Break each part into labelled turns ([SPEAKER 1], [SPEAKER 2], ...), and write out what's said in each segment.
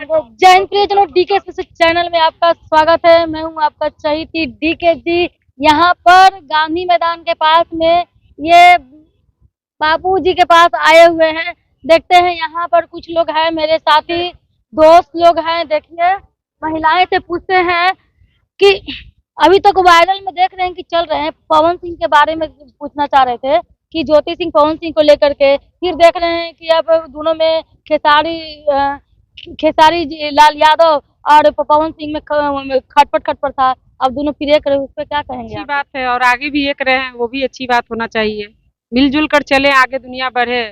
[SPEAKER 1] जय हिंद प्रियजनों, DK channel में आपका स्वागत है। मैं हूं आपका चहीती डीके जी। यहाँ पर गांधी मैदान के पास में ये बापू जी के पास आए हुए हैं। देखते हैं यहाँ पर कुछ लोग हैं, मेरे साथी दोस्त लोग हैं। देखिए, महिलाएं से पूछते हैं कि अभी तक वायरल में देख रहे हैं कि चल रहे हैं, पवन सिंह के बारे में पूछना चाह रहे थे कि ज्योति सिंह पवन सिंह को लेकर के। फिर देख रहे हैं कि अब दोनों में खेसारी लाल यादव और पवन सिंह में खटपट था। अब दोनों फिर एक रहे, उस पर क्या कहेंगे?
[SPEAKER 2] अच्छी बात है, और आगे भी एक रहे हैं, वो भी अच्छी बात होना चाहिए। मिलजुल कर चले, आगे दुनिया बढ़े,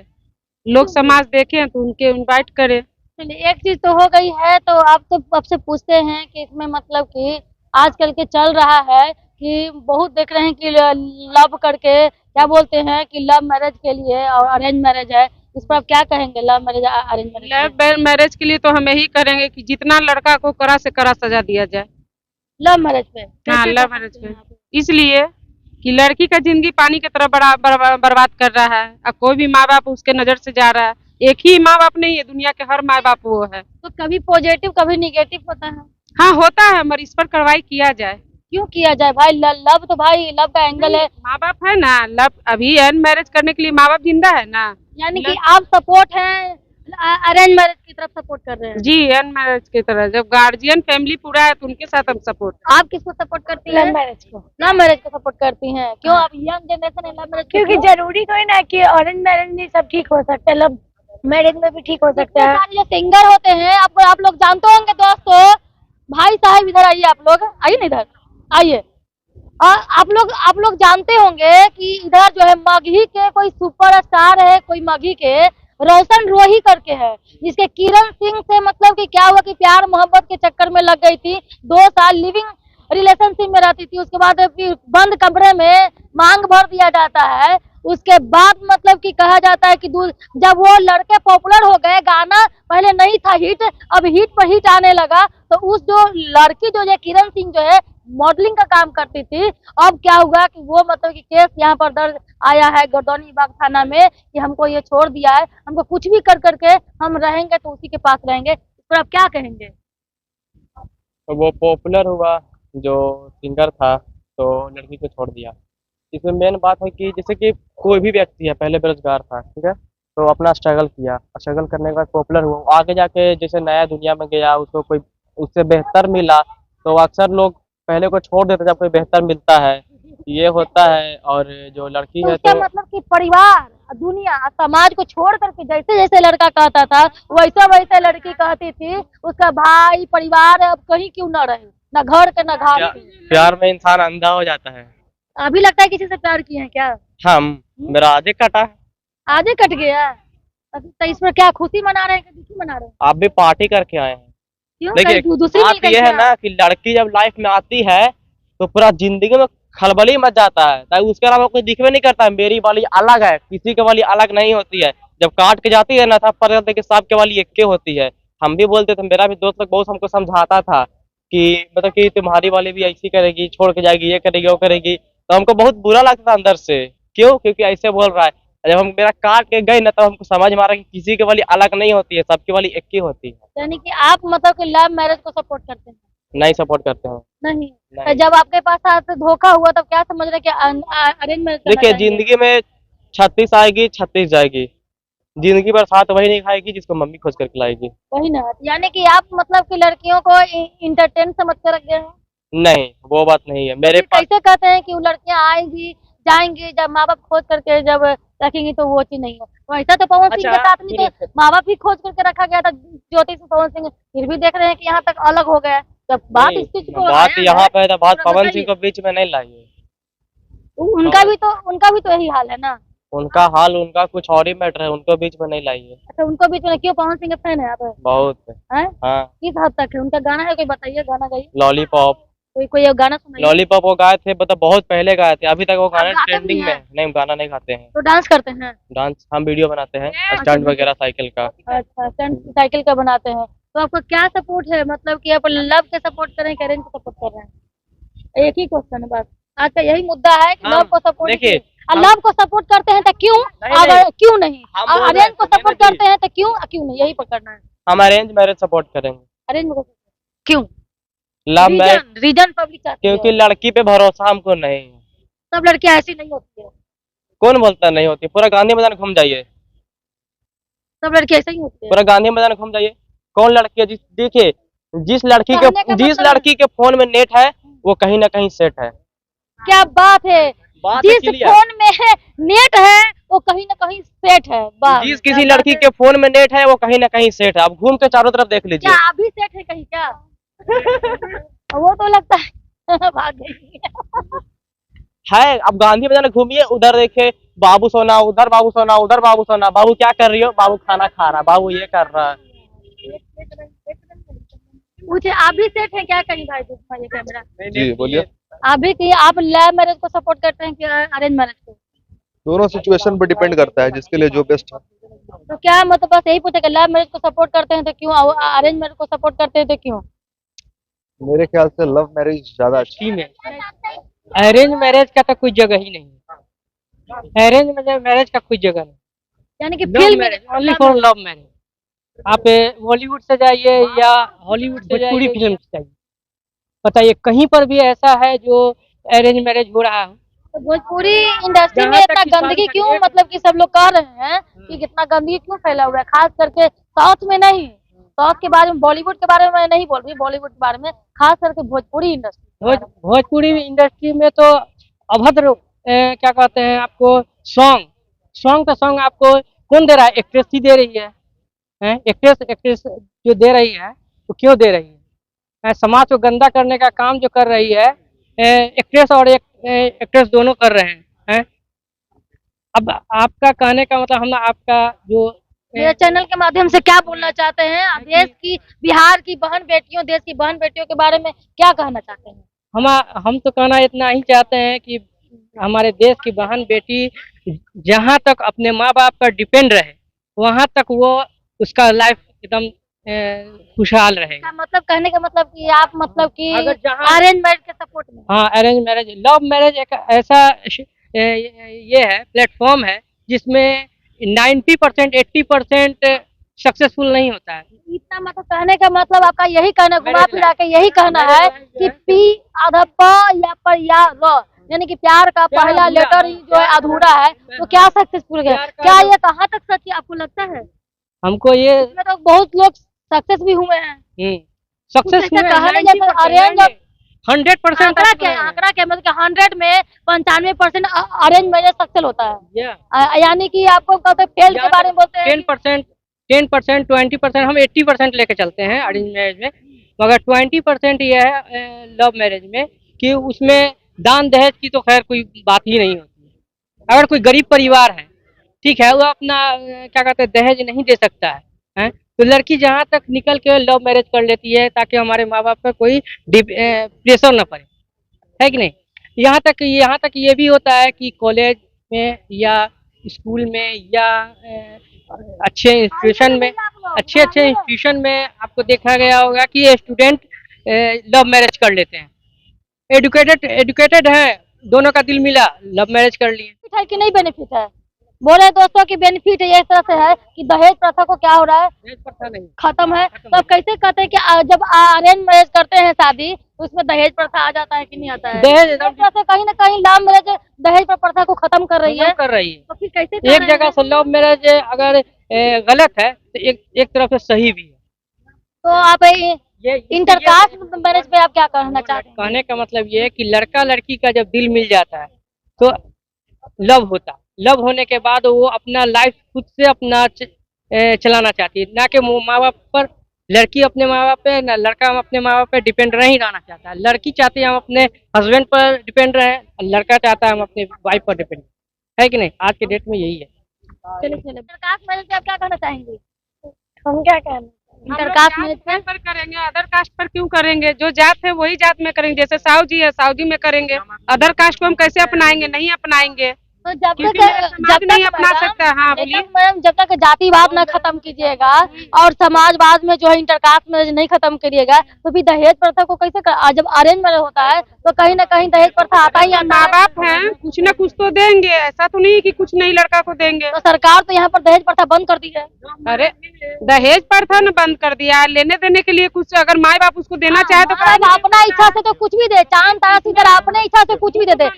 [SPEAKER 2] लोग समाज देखें तो उनके इनवाइट करें।
[SPEAKER 1] चलिए, एक चीज तो हो गई है, तो आप तो आपसे पूछते हैं कि इसमें मतलब कि आजकल के चल रहा है कि बहुत देख रहे हैं कि लव करके क्या बोलते हैं कि लव मैरिज के लिए और अरेंज मैरिज है। इस पर आप क्या कहेंगे? Love marriage arrange marriage?
[SPEAKER 2] Love marriage के लिए तो हम यही करेंगे कि जितना लड़का को कड़ा से कड़ा सजा दिया जाए।
[SPEAKER 1] लव मैरिज पे?
[SPEAKER 2] हाँ, लव मैरिज पे इसलिए कि लड़की का जिंदगी पानी की तरह बर्बाद कर रहा है। अब कोई भी माँ बाप उसके नजर से जा रहा है। एक ही माँ बाप नहीं है, दुनिया के हर माँ बाप वो है।
[SPEAKER 1] तो कभी पॉजिटिव कभी निगेटिव होता है।
[SPEAKER 2] हाँ होता है, मगर इस पर कार्रवाई किया जाए।
[SPEAKER 1] क्यों किया जाए भाई? लव तो भाई लव का एंगल है।
[SPEAKER 2] माँ बाप है ना, लव अभी अरेंज मैरिज करने के लिए माँ बाप जिंदा है ना।
[SPEAKER 1] यानी कि आप सपोर्ट हैं, अरेंज मैरिज की तरफ सपोर्ट कर रहे हैं?
[SPEAKER 2] जी, अरेंज मैरिज की तरह। जब गार्जियन फैमिली पूरा है तो उनके साथ हम सपोर्ट।
[SPEAKER 1] आप किसको सपोर्ट करती हैं? लव मैरिज को। लव मैरिज को सपोर्ट करती हैं? क्यों? आप यंग जनरेशन है, लव मैरिज?
[SPEAKER 3] क्योंकि जरूरी कोई ना कि ऑरेंज मैरिज में सब ठीक हो सकता है, लव मैरिज में भी ठीक हो सकता है।
[SPEAKER 1] जो सिंगर होते हैं, आप लोग जानते होंगे दोस्तों। भाई साहब इधर आइए, आप लोग आइए ना, इधर आइए। और आप लोग जानते होंगे कि इधर जो है मगही के कोई सुपरस्टार है, कोई मगही के रोशन रोही करके है, जिसके किरण सिंह से मतलब कि क्या हुआ कि प्यार मोहब्बत के चक्कर में लग गई थी। 2 साल लिविंग रिलेशनशिप में रहती थी, उसके बाद फिर बंद कमरे में मांग भर दिया जाता है। उसके बाद मतलब कि कहा जाता है कि जब वो लड़के पॉपुलर हो गए, गाना पहले नहीं था हिट, अब हिट पर हिट आने लगा, तो उस जो लड़की जो है किरण सिंह जो है मॉडलिंग का काम करती थी, अब क्या हुआ कि वो मतलब कि केस यहाँ पर दर्ज आया है गरदौनी बाग थाना में कि हमको ये छोड़ दिया है, हमको कुछ भी कर करके हम रहेंगे तो उसी के पास रहेंगे। इस पर आप क्या कहेंगे?
[SPEAKER 4] तो वो पॉपुलर हुआ, जो सिंगर था, तो लड़की को छोड़ दिया। इसमें मेन बात है कि जैसे कि कोई भी व्यक्ति है, पहले बेरोजगार था, ठीक है, तो अपना स्ट्रगल किया, स्ट्रगल करने के बाद पॉपुलर हुआ, आगे जाके जैसे नया दुनिया में गया, उसको कोई उससे बेहतर मिला, तो अक्सर लोग पहले को छोड़ देते जब कोई बेहतर मिलता है, ये होता है। और जो लड़की
[SPEAKER 1] तो
[SPEAKER 4] है
[SPEAKER 1] उसका
[SPEAKER 4] तो
[SPEAKER 1] मतलब कि परिवार, दुनिया, समाज को छोड़ करके जैसे जैसे लड़का कहता था वैसे वैसे लड़की कहती थी, उसका भाई परिवार अब कहीं क्यों न रहे, न घर के न घाट के।
[SPEAKER 4] प्यार में इंसान अंधा हो जाता है।
[SPEAKER 1] अभी लगता है किसी से प्यार किए हैं क्या?
[SPEAKER 4] मेरा आधे कटा है।
[SPEAKER 1] आधे कट गया? तो इसमें क्या खुशी मना रहे हैं कि दुखी मना रहे हैं?
[SPEAKER 4] आप भी पार्टी करके आए हैं।
[SPEAKER 1] क्यों?
[SPEAKER 4] देखिए,
[SPEAKER 1] दूसरी
[SPEAKER 4] बात ये है ना कि लड़की जब लाइफ में आती है तो पूरा जिंदगी में खलबली मच जाता है, ताकि उसके अलावा कोई दिखवे नहीं करता है। मेरी वाली अलग है, किसी के वाली अलग नहीं होती है। जब काट के जाती है ना, तब पता चलता है कि सबके वाली एक के होती है। हम भी बोलते थे, मेरा भी दोस्त लोग बहुत हमको समझाता था कि मतलब कि तुम्हारी वाली भी ऐसी करेगी, छोड़ के जाएगी, ये करेगी वो करेगी, तो हमको बहुत बुरा लगता था अंदर से। क्यों? क्योंकि ऐसे बोल रहा है। जब हम मेरा काट के गई ना, तब हमको समझ में आ रहा है कि किसी के वाली अलग नहीं होती है, सबकी वाली एक ही होती है।
[SPEAKER 1] यानी कि आप मतलब कि लव मैरिज को सपोर्ट करते हैं?
[SPEAKER 4] नहीं सपोर्ट करते हैं।
[SPEAKER 1] नहीं। तो जब आपके पास साथ धोखा हुआ तब क्या समझ रहे कि अरेंज मैरिज?
[SPEAKER 4] देखिए, जिंदगी में 36 आएगी 36 जाएगी। जिंदगी भर साथ वही नहीं खाएगी जिसको मम्मी खोज करके लाएगी।
[SPEAKER 1] वही ना। यानी कि आप मतलब कि लड़कियों को इंटरटेन समझ कर रख गए हैं?
[SPEAKER 4] नहीं, वो बात नहीं है मेरे पास।
[SPEAKER 1] कैसे कहते हैं कि वो लड़कियां आएंगी जाएंगी, जब माँ बाप खोज करके जब रखेंगी तो वो चीज नहीं हो। तो ऐसा तो पवन सिंह के साथ नहीं, तो माँ बाप भी खोज करके रखा गया था, ज्योति सिंह पवन सिंह, फिर भी देख रहे हैं कि यहाँ तक अलग हो गया। जब बात इस चीज को
[SPEAKER 4] बात यहाँ पे है, बात पवन सिंह को बीच में नहीं लाइए।
[SPEAKER 1] उनका भी तो यही हाल है ना।
[SPEAKER 4] उनका हाल, उनका कुछ और ही मैटर है, उनको बीच में नहीं लाइए।
[SPEAKER 1] अच्छा, उनको बीच में क्यों? पवन सिंह के फैन है आप?
[SPEAKER 4] बहुत
[SPEAKER 1] है?
[SPEAKER 4] हाँ।
[SPEAKER 1] किस हद तक है? उनका गाना है कोई, बताइए, गाना गाइए।
[SPEAKER 4] लॉलीपॉप।
[SPEAKER 1] कोई गाना सुनाइए।
[SPEAKER 4] लॉलीपॉप वो गाए थे, मतलब बहुत पहले गाए थे, अभी तक वो गाने
[SPEAKER 1] गाते
[SPEAKER 4] ट्रेंडिंग
[SPEAKER 1] भी
[SPEAKER 4] में
[SPEAKER 1] हैं?
[SPEAKER 4] नहीं, गाना नहीं गाते हैं।
[SPEAKER 1] तो डांस करते हैं?
[SPEAKER 4] डांस हम वीडियो बनाते हैं, स्टंट वगैरह साइकिल का।
[SPEAKER 1] अच्छा, स्टंट साइकिल का बनाते हैं। तो आपका क्या सपोर्ट है, मतलब कि आप लव के सपोर्ट कर रहे हैं, अरेंज को सपोर्ट कर रहे हैं? एक ही क्वेश्चन है बस, आज का यही मुद्दा है कि लव को सपोर्ट।
[SPEAKER 4] देखिए,
[SPEAKER 1] लव को सपोर्ट करते हैं तो क्यों, अगर क्यों नहीं,
[SPEAKER 4] हम
[SPEAKER 1] अरेंज को सपोर्ट करते हैं तो क्यों नहीं, यही पकड़ना है।
[SPEAKER 4] हम अरेंज मैरिज सपोर्ट करेंगे।
[SPEAKER 1] अरेंज क्यों?
[SPEAKER 4] लव मैरिज
[SPEAKER 1] रीजन पब्लिक चाहती है।
[SPEAKER 4] क्योंकि लड़की पे भरोसा हमको नहीं है।
[SPEAKER 1] सब लड़कियां ऐसी नहीं होती है।
[SPEAKER 4] कौन बोलता नहीं होती? पूरा गांधी मैदान घूम जाइए,
[SPEAKER 1] सब लड़की ऐसे ही होती है।
[SPEAKER 4] पूरा गांधी मैदान घूम जाइए, कौन लड़की है देखिए, जिस
[SPEAKER 1] कहने का मतलब-
[SPEAKER 4] लड़की के फोन में नेट है वो कहीं ना कहीं सेट है।
[SPEAKER 1] क्या बात है,
[SPEAKER 4] बात
[SPEAKER 1] जिस
[SPEAKER 4] clear।
[SPEAKER 1] फोन में नेट है वो कहीं ना कहीं सेट है। बस
[SPEAKER 4] जिस किसी लड़की के फोन में नेट है वो कहीं ना कहीं सेट है। आप घूम के चारों तरफ देख लीजिए।
[SPEAKER 1] क्या अभी सेट है कहीं क्या? वो तो लगता है भाग गई
[SPEAKER 4] है। अब गांधी मैदान घूमिए, उधर देखिए बाबू सोना, उधर बाबू सोना, उधर बाबू सोना। बाबू क्या कर रही हो? बाबू खाना खा रहा है, बाबू ये कर रहा है।
[SPEAKER 1] पूछे आप भी सेट है क्या कहीं भाई? ये कैमरा
[SPEAKER 5] जी बोलिए।
[SPEAKER 1] आप भी कि आप लव मैरिज को सपोर्ट करते हैं कि अरेंज मैरिज को?
[SPEAKER 5] दोनों सिचुएशन पर डिपेंड करता है, जिसके लिए जो बेस्ट है।
[SPEAKER 1] तो क्या मतलब बस यही पूछे कि लव मैरिज को सपोर्ट करते हैं तो क्यों, अरेंज मैरिज को सपोर्ट करते हैं तो क्यों?
[SPEAKER 5] मेरे ख्याल से लव मैरिज ज्यादा अच्छी
[SPEAKER 6] में अरेंज मैरिज का तो कोई जगह ही नहीं है। अरेंज मैरिज का कोई जगह नहीं,
[SPEAKER 1] यानी कि
[SPEAKER 6] love
[SPEAKER 1] film
[SPEAKER 6] marriage only for love marriage. आप बॉलीवुड से जाइए या हॉलीवुड से
[SPEAKER 2] भोजपुरी
[SPEAKER 6] जाइए,
[SPEAKER 2] फिल्म से जाइए,
[SPEAKER 6] बताइए कहीं पर भी ऐसा है जो अरेंज मैरिज हो रहा है?
[SPEAKER 1] तो भोजपुरी इंडस्ट्री में
[SPEAKER 6] जहाँ तक
[SPEAKER 1] इतना
[SPEAKER 6] कि शाहरुख
[SPEAKER 1] गंदगी
[SPEAKER 6] खान
[SPEAKER 1] क्यों,
[SPEAKER 6] एक-
[SPEAKER 1] मतलब कि सब लोग कह रहे हैं कि कितना गंदगी क्यों फैला हुआ है, खास करके साउथ में नहीं, साउथ के बारे में, बॉलीवुड के बारे में मैं नहीं बोल रही, बॉलीवुड के बारे में, खास करके भोजपुरी इंडस्ट्री।
[SPEAKER 6] भोजपुरी इंडस्ट्री में तो अभद्र क्या कहते हैं आपको, सॉन्ग तो सॉन्ग आपको कौन दे रहा है? एक्ट्रेस ही दे रही है, एक्ट्रेस जो दे रही है तो क्यों दे रही है? समाज को गंदा करने का काम जो कर रही है एक्ट्रेस और एक्ट्रेस दोनों कर रहे हैं। अब आपका कहने का मतलब, हम आपका जो
[SPEAKER 1] मेरे चैनल के माध्यम से क्या बोलना चाहते हैं? आप देश की, बिहार की बहन बेटियों, देश की बहन बेटियों के बारे में क्या कहना चाहते हैं?
[SPEAKER 6] हम तो कहना इतना ही चाहते हैं कि हमारे देश की बहन बेटी जहाँ तक अपने माँ बाप पर डिपेंड रहे, वहाँ तक वो उसका लाइफ एकदम खुशहाल रहेगा।
[SPEAKER 1] मतलब कहने का मतलब कि आप मतलब कि
[SPEAKER 6] अगर जहाँ
[SPEAKER 1] अरेंज मैरिज के सपोर्ट में?
[SPEAKER 6] हाँ, अरेंज मैरिज, लव मैरिज एक ऐसा ये है, प्लेटफॉर्म है जिसमें 90% 80% सक्सेसफुल नहीं होता है।
[SPEAKER 1] इतना मतलब कहने का मतलब आपका यही कहना, घुमा
[SPEAKER 6] Marriage
[SPEAKER 1] फिरा के यही कहना है कि पी आधा प या पर या र, यानी कि प्यार का
[SPEAKER 6] प्यार
[SPEAKER 1] पहला
[SPEAKER 6] अधूरा
[SPEAKER 1] लेटर ही जो है अधूरा है, तो क्या सक्सेसफुल है?
[SPEAKER 6] प्यार का
[SPEAKER 1] क्या
[SPEAKER 6] जो-
[SPEAKER 1] ये कहाँ तक सच है आपको लगता है?
[SPEAKER 6] हमको ये
[SPEAKER 1] इसमें तो बहुत लोग सक्सेस भी हुए हैं।
[SPEAKER 6] सक्सेस
[SPEAKER 1] कुछ ऐसा कहा नहीं जैसे अरेंज
[SPEAKER 6] 100%
[SPEAKER 1] आंकड़ा क्या मतलब कि 100 में 95% अरेंज मैरिज सक्सेस होता है। यानी कि आपको कहते फेल के बारे में बोलते हैं कि
[SPEAKER 6] 10%, 20%, हम 80% लेके चलते हैं अरेंज मैरिज में, मगर 20% ये है लव मैरिज में कि उसमें दान दहेज की तो खैर कोई बात ही नहीं होती है। अगर कोई गरीब परिवार है, ठीक है, वो अपना क्या कहते हैं दहेज नहीं दे सकता है, तो लड़की जहाँ तक निकल के लव मैरिज कर लेती है ताकि हमारे माँ बाप पर कोई प्रेशर न पड़े, है कि नहीं? यहाँ तक ये भी होता है कि कॉलेज में या स्कूल में या अच्छे इंस्टीट्यूशन में आपको देखा गया होगा कि स्टूडेंट लव मैरिज कर लेते हैं। एडुकेटेड है, दोनों का दिल मिला, लव मैरिज कर लिए।
[SPEAKER 1] बेनिफिट है कि नहीं बेनिफिट है? बोले दोस्तों की बेनिफिट ये इस तरह से है कि दहेज प्रथा को क्या हो रहा है,
[SPEAKER 6] दहेज प्रथा नहीं,
[SPEAKER 1] खत्म है। तो अब कैसे कहते हैं कि जब अरेंज मैरिज करते हैं शादी, तो उसमें दहेज प्रथा आ जाता है कि नहीं आता है?
[SPEAKER 6] दहेज
[SPEAKER 1] इस तरह से कहीं ना कहीं लव मैरिज दहेज प्रथा को खत्म कर रही है।
[SPEAKER 6] कर रही है।
[SPEAKER 1] तो फिर कैसे कर
[SPEAKER 6] एक
[SPEAKER 1] रहे हैं?
[SPEAKER 6] जगह से लव मैरिज अगर गलत है तो एक तरफ से सही भी है।
[SPEAKER 1] तो आप
[SPEAKER 6] ये
[SPEAKER 1] इंटरकास्ट मैरिज पे आप क्या कहना चाहते हैं?
[SPEAKER 6] कहने का मतलब ये है कि लड़का लड़की का जब दिल मिल जाता है तो लव होने के बाद वो अपना लाइफ खुद से अपना चलाना चाहती है, ना कि माँ बाप पर। लड़की अपने माँ बाप पे, ना लड़का अपने माँ बाप पे डिपेंड नहीं रहना चाहता है। लड़की चाहती है हम अपने हस्बैंड पर डिपेंड रहे, लड़का चाहता है हम अपने वाइफ पर डिपेंड, है कि नहीं? आज के डेट में यही है।
[SPEAKER 1] चलिए इंटरकास्ट मैरिज पे आप क्या कहना चाहेंगे?
[SPEAKER 3] हम क्या कहना?
[SPEAKER 1] इंटरकास्ट मैरिज पे
[SPEAKER 2] पर करेंगे, अदर कास्ट पर क्यों करेंगे? जो जात है वही जात में करेंगे। जैसे साहू जी है, साहू जी में करेंगे। अदर कास्ट को हम कैसे अपनाएंगे? नहीं अपनाएंगे,
[SPEAKER 1] तो जब
[SPEAKER 2] क्योंकि
[SPEAKER 1] तक
[SPEAKER 2] मेरा समाज नहीं अपना सकता। हाँ बोलिए।
[SPEAKER 1] मैडम जब तक जातिवाद न खत्म कीजिएगा और समाजवाद में जो है इंटरकास्ट मैरिज नहीं खत्म करिएगा, तो फिर दहेज प्रथा को कैसे जब अरेंज मैरिज होता है तो कहीं ना कहीं दहेज प्रथा आता ही आता
[SPEAKER 2] माँ
[SPEAKER 1] है।
[SPEAKER 2] बाप हैं, कुछ न कुछ तो देंगे, ऐसा तो नहीं कि कुछ नहीं लड़का को देंगे।
[SPEAKER 1] तो सरकार तो यहाँ पर दहेज प्रथा बंद कर दी है।
[SPEAKER 2] अरे दहेज प्रथा न बंद कर दिया है, लेने देने के लिए कुछ अगर माँ बाप उसको देना चाहे तो
[SPEAKER 1] अब अपना इच्छा से तो कुछ भी दे, चांद तारा सितारा अपने इच्छा से कुछ भी दे दे,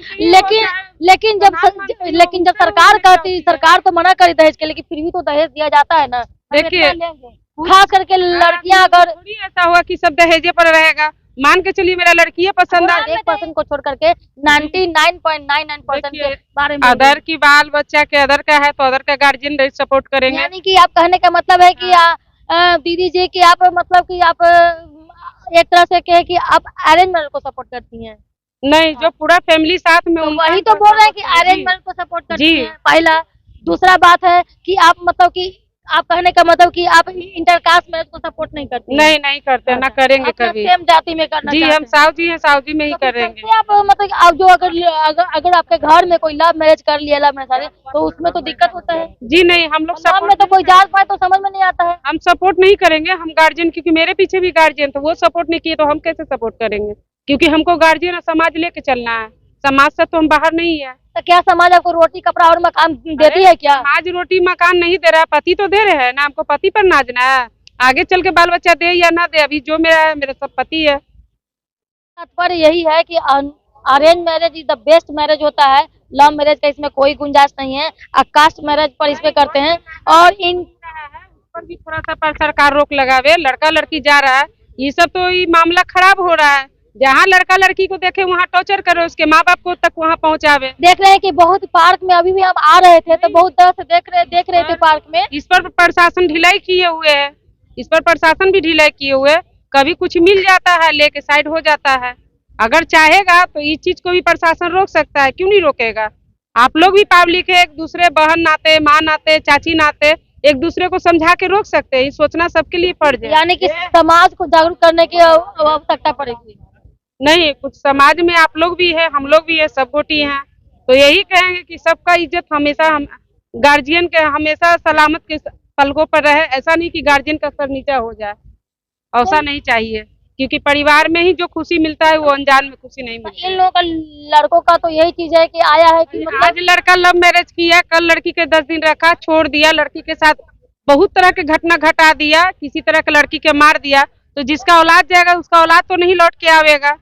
[SPEAKER 1] लेकिन जब सरकार कहती, सरकार तो मना करी दहेज के, लेकिन फिर भी तो दहेज दिया जाता है ना।
[SPEAKER 2] देखिए
[SPEAKER 1] खास करके लड़कियां अगर
[SPEAKER 2] थोड़ी ऐसा हुआ कि सब दहेजे पर रहेगा। मान के चलिए मेरा लड़की है पसंद आ
[SPEAKER 1] 1% को छोड़ करके 99.99% के बारे में
[SPEAKER 2] अदर की बाल बच्चा के अदर का है तो अदर का गार्जियन सपोर्ट करेंगे।
[SPEAKER 1] यानी कि आप कहने का मतलब है कि दीदी जी कि आप मतलब कि आप एक तरह से कहे कि आप अरेंज मैरिज को सपोर्ट करती हैं।
[SPEAKER 2] नहीं, जो पूरा फैमिली साथ में
[SPEAKER 1] तो
[SPEAKER 2] उनका
[SPEAKER 1] वही तो बोल रहे हैं कि अरेंज मैरिज को सपोर्ट करती
[SPEAKER 2] जी।
[SPEAKER 1] हैं, पहला। दूसरा बात है कि आप मतलब कि आप कहने का मतलब कि आप इंटरकास्ट मैरिज को सपोर्ट नहीं करती हैं।
[SPEAKER 2] नहीं करते, ना करेंगे
[SPEAKER 1] अपना
[SPEAKER 2] कभी।
[SPEAKER 1] सेम जाति में करना
[SPEAKER 2] जी
[SPEAKER 1] चाहते
[SPEAKER 2] हम
[SPEAKER 1] हैं।
[SPEAKER 2] साहु जी हैं, साहु जी में ही
[SPEAKER 1] तो
[SPEAKER 2] करेंगे।
[SPEAKER 1] कैसे आप मतलब कि आप जो अगर आपके घर में कोई लव मैरिज कर लिया, लव मैरिज, तो उसमें तो दिक्कत होता है।
[SPEAKER 2] जी नहीं, हम लोग
[SPEAKER 1] लव में तो कोई जात पाए तो समझ में नहीं आता है।
[SPEAKER 2] हम सपोर्ट नहीं करेंगे। हम गार्जियन, क्योंकि मेरे पीछे भी गार्जियन तो वो सपोर्ट नहीं किए तो हम कैसे सपोर्ट करेंगे? क्योंकि हमको गार्जियन और समाज लेके चलना है, समाज से तो हम बाहर नहीं है।
[SPEAKER 1] तो क्या समाज आपको रोटी कपड़ा और मकान देती है क्या?
[SPEAKER 2] आज रोटी मकान नहीं दे रहा है, पति तो दे रहे हैं ना। हमको पति पर नाचना है, आगे चल के बाल बच्चा दे या ना दे, अभी जो मेरा है मेरा सब पति है।
[SPEAKER 1] तात्पर्य यही है कि arrange marriage is the best marriage होता है। लव मैरिज का इसमें कोई गुंजाइश नहीं है। कास्ट मैरिज पर इस पे करते हैं और इन
[SPEAKER 2] पर भी थोड़ा सा पर सरकार रोक लगावे। लड़का लड़की जा रहा है, ये सब तो ये मामला खराब हो रहा है। जहाँ लड़का लड़की को देखे वहाँ टॉर्चर करे, उसके माँ बाप को तक वहाँ पहुँचावे।
[SPEAKER 1] देख रहे हैं कि बहुत पार्क में अभी भी हम आ रहे थे तो बहुत तरह से देख रहे थे पार्क में।
[SPEAKER 2] इस पर प्रशासन ढिलाई किए हुए है, इस पर प्रशासन भी ढिलाई किए हुए है। कभी कुछ मिल जाता है लेके साइड हो जाता है। अगर चाहेगा तो इस चीज को भी प्रशासन रोक सकता है, क्यों नहीं रोकेगा? आप लोग भी पब्लिक है, एक दूसरे बहन नाते, माँ नाते, चाची नाते, एक दूसरे को समझा के रोक सकते हैं। ये सोचना सबके लिए फर्ज है।
[SPEAKER 1] यानी कि समाज को जागरूक करने की आवश्यकता पड़ेगी।
[SPEAKER 2] नहीं, कुछ समाज में आप लोग भी है, हम लोग भी है, सब गोटी हैं। तो यही कहेंगे कि सबका इज्जत हमेशा हम गार्जियन के हमेशा सलामत के पलकों पर रहे। ऐसा नहीं कि गार्जियन का सर नीचा हो जाए, ऐसा नहीं चाहिए। क्योंकि परिवार में ही जो खुशी मिलता है वो अनजान में खुशी नहीं मिलती।
[SPEAKER 1] इन लोगों का लड़कों का तो यही चीज है कि आया है कि मतलब
[SPEAKER 2] आज लड़का लव मैरिज किया, कल लड़की के 10 दिन रखा, छोड़ दिया, लड़की के साथ बहुत तरह के घटना घटा दिया, किसी तरह के लड़की के मार दिया। तो जिसका औलाद जाएगा उसका औलाद तो नहीं लौट के आवेगा।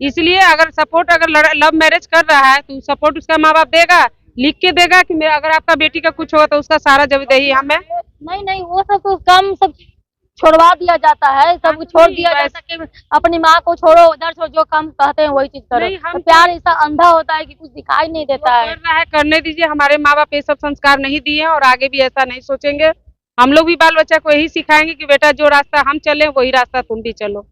[SPEAKER 2] इसलिए अगर सपोर्ट अगर लव मैरिज कर रहा है तो सपोर्ट उसका माँ बाप देगा, लिख के देगा कि अगर आपका बेटी का कुछ होगा तो उसका सारा जवाबदेही हमें।
[SPEAKER 1] नहीं वो सब तो कम सब छोड़वा दिया जाता है, सब छोड़ दिया जाता है कि अपनी माँ को छोड़ो, उधर छोड़ो, जो काम कहते हैं वही चीज करो।
[SPEAKER 2] नहीं, हम
[SPEAKER 1] तो प्यार ऐसा अंधा होता है कि कुछ दिखाई नहीं देता है।
[SPEAKER 2] कर रहा है, करने दीजिए। हमारे माँ बाप ये सब संस्कार नहीं दिए हैं और आगे भी ऐसा नहीं सोचेंगे। हम लोग भी बाल बच्चा को यही सिखाएंगे कि बेटा जो रास्ता हम चले वही रास्ता तुम भी चलो।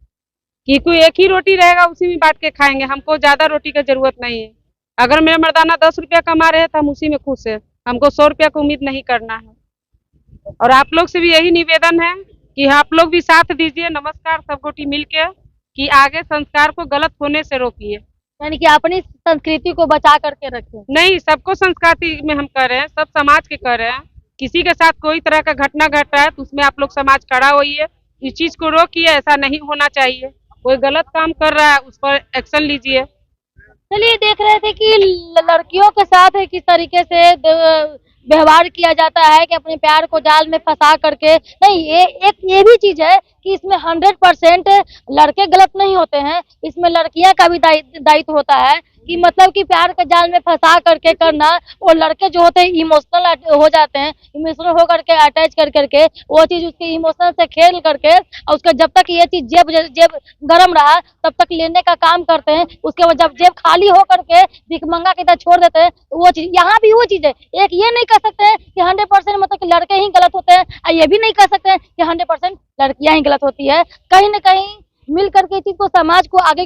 [SPEAKER 2] कि कोई एक ही रोटी रहेगा उसी में बांट के खाएंगे, हमको ज्यादा रोटी की जरूरत नहीं है। अगर मेरा मर्दाना 10 रुपया कमा रहे तो हम उसी में खुश है, हमको 100 रुपया की उम्मीद नहीं करना है। और आप लोग से भी यही निवेदन है कि आप लोग भी साथ दीजिए। नमस्कार, सब गोटी मिलके कि आगे संस्कार को गलत होने से रोकिए।
[SPEAKER 1] यानी कि अपनी संस्कृति को बचा करके रखें।
[SPEAKER 2] नहीं, सबको संस्कृति में हम कर रहे हैं, सब समाज के कर रहे हैं। किसी के साथ कोई तरह का घटना घट रहा है तो उसमें आप लोग समाज खड़ा होइए, इस चीज को रोकिए। ऐसा नहीं होना चाहिए। कोई गलत काम कर रहा है उस पर एक्शन लीजिए।
[SPEAKER 1] चलिए, देख रहे थे कि लड़कियों के साथ किस तरीके से व्यवहार किया जाता है कि अपने प्यार को जाल में फंसा करके। नहीं, ये भी चीज है कि इसमें 100% लड़के गलत नहीं होते हैं, इसमें लड़कियां का भी दायित्व होता है कि मतलब कि प्यार के जाल में फंसा करके करना। और लड़के जो होते हैं इमोशनल हो जाते हैं, इमोशनल हो करके अटैच कर करके वो चीज उसके इमोशनल से खेल करके और उसका जब तक ये चीज जेब गर्म रहा तब तक लेने का काम करते हैं। उसके बाद जब जेब खाली हो करके भिखमंगा की तरह छोड़ देते हैं तो वो चीज यहाँ भी वो चीज है। एक ये नहीं कह सकते हैं कि 100% मतलब कि लड़के ही गलत होते हैं, और ये भी नहीं कह सकते हैं कि 100% लड़कियां ही गलत होती है। कहीं ना कहीं मिल करके चीज को समाज को आगे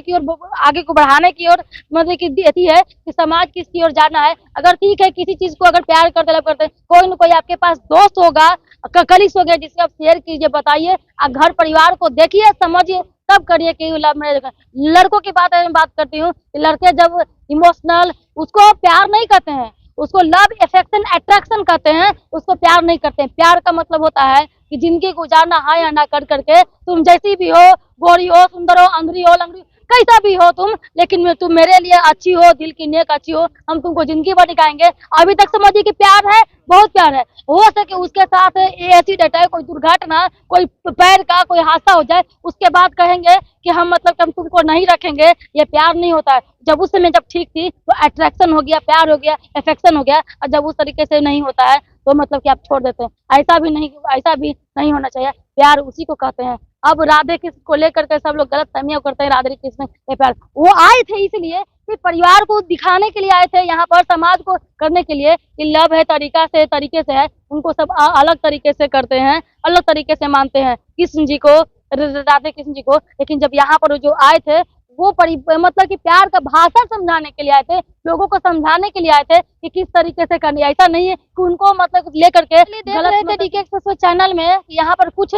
[SPEAKER 1] को बढ़ाने की ओर मतलब कि देती है कि समाज किसकी ओर जाना है। अगर ठीक है, किसी चीज को अगर प्यार करते लव करते, कोई न कोई आपके पास दोस्त होगा, कलीग्स हो गए, जिससे आप शेयर कीजिए, बताइए, घर परिवार को देखिए, समझिए, तब करिए कि लव मैरिज। लड़कों की बात करती हूँ, लड़के जब इमोशनल, उसको प्यार नहीं कहते हैं, उसको लव अफेक्शन अट्रैक्शन कहते हैं, उसको प्यार नहीं करते हैं। प्यार का मतलब होता है कि जिंदगी गुजारना है या ना कर करके, तुम जैसी भी हो, गोरी हो, सुंदर हो, अंगरी हो, लंगड़ी, कैसा भी हो तुम, लेकिन तुम मेरे लिए अच्छी हो, दिल की नेक अच्छी हो, हम तुमको जिंदगी भर दिखाएंगे। अभी तक समझिए कि प्यार है, बहुत प्यार है। हो सके उसके साथ एक्सीडेंट है, कोई दुर्घटना, कोई पैर का कोई हादसा हो जाए, उसके बाद कहेंगे कि हम मतलब कि हम तुमको नहीं रखेंगे, ये प्यार नहीं होता है। जब उस समय जब ठीक थी तो अट्रैक्शन हो गया, प्यार हो गया, अफेक्शन हो गया, और जब उस तरीके से नहीं होता है तो मतलब कि आप छोड़ देते हैं। ऐसा भी नहीं होना चाहिए। प्यार उसी को कहते हैं। अब राधे कृष्ण को लेकर के सब लोग गलत फहमियां करते हैं, राधे कृष्ण के प्यार। वो आए थे इसलिए कि परिवार को दिखाने के लिए आए थे, यहाँ पर समाज को करने के लिए कि लव है, तरीके से है। उनको सब अलग तरीके से करते हैं, अलग तरीके से मानते हैं कृष्ण जी को, राधे कृष्ण जी को। लेकिन जब यहाँ पर जो आए थे वो मतलब कि प्यार का भाषा समझाने के लिए आए थे, लोगों को समझाने के लिए आए थे कि किस तरीके से करनी। ऐसा नहीं है कि उनको मतलब लेकर के गलत तरीके एक्सप्रेस चैनल में यहाँ पर कुछ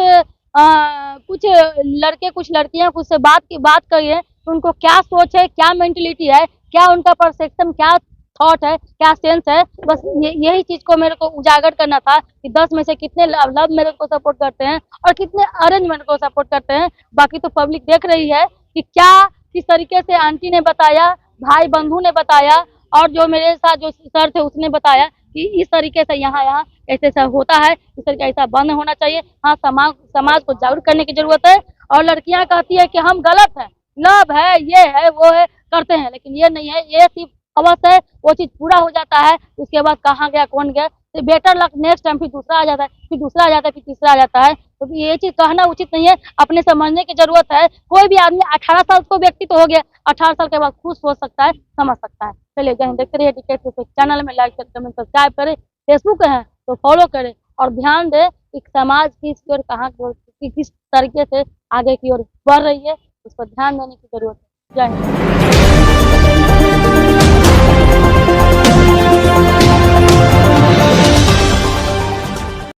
[SPEAKER 1] लड़के कुछ लड़कियां कुछ से बात करिए, उनको क्या सोच है, क्या मेंटलिटी है, क्या उनका परसेप्शन, क्या थॉट है, क्या सेंस है। बस यही चीज को मेरे को उजागर करना था कि 10 में से कितने लव मैरिज को सपोर्ट करते हैं और कितने अरेंज मैरिज को सपोर्ट करते हैं। बाकी तो पब्लिक देख रही है कि क्या किस तरीके से आंटी ने बताया, भाई बंधु ने बताया, और जो मेरे साथ जो सर थे उसने बताया कि इस तरीके से यहाँ ऐसे ऐसा होता है, इस तरीके ऐसा बंद होना चाहिए। हाँ, समाज को जागरूक करने की जरूरत है। और लड़कियां कहती है कि हम गलत हैं, लव है, ये है, वो है, करते हैं, लेकिन ये नहीं है। ये सिर्फ अवश्य है, वो चीज पूरा हो जाता है, उसके बाद कहाँ गया कौन गया, तो बेटर लक नेक्स्ट टाइम, फिर दूसरा आ जाता है, फिर दूसरा आ जाता है, फिर तीसरा आ जाता है। तो ये चीज कहना उचित नहीं है, अपने समझने की जरूरत है। कोई भी आदमी 18 साल को व्यक्ति तो हो गया, 18 साल के बाद खुश हो सकता है, समझ सकता है। चलिए जय हिंद। देखते रहिए DK चैनल में, लाइक कमेंट सब्सक्राइब करें। फेसबुक है तो फॉलो करें, और ध्यान दें कि समाज किस ओर कहाँ किस तरीके से आगे की ओर बढ़ रही है, उस पर ध्यान देने की जरूरत है। जय हिंद।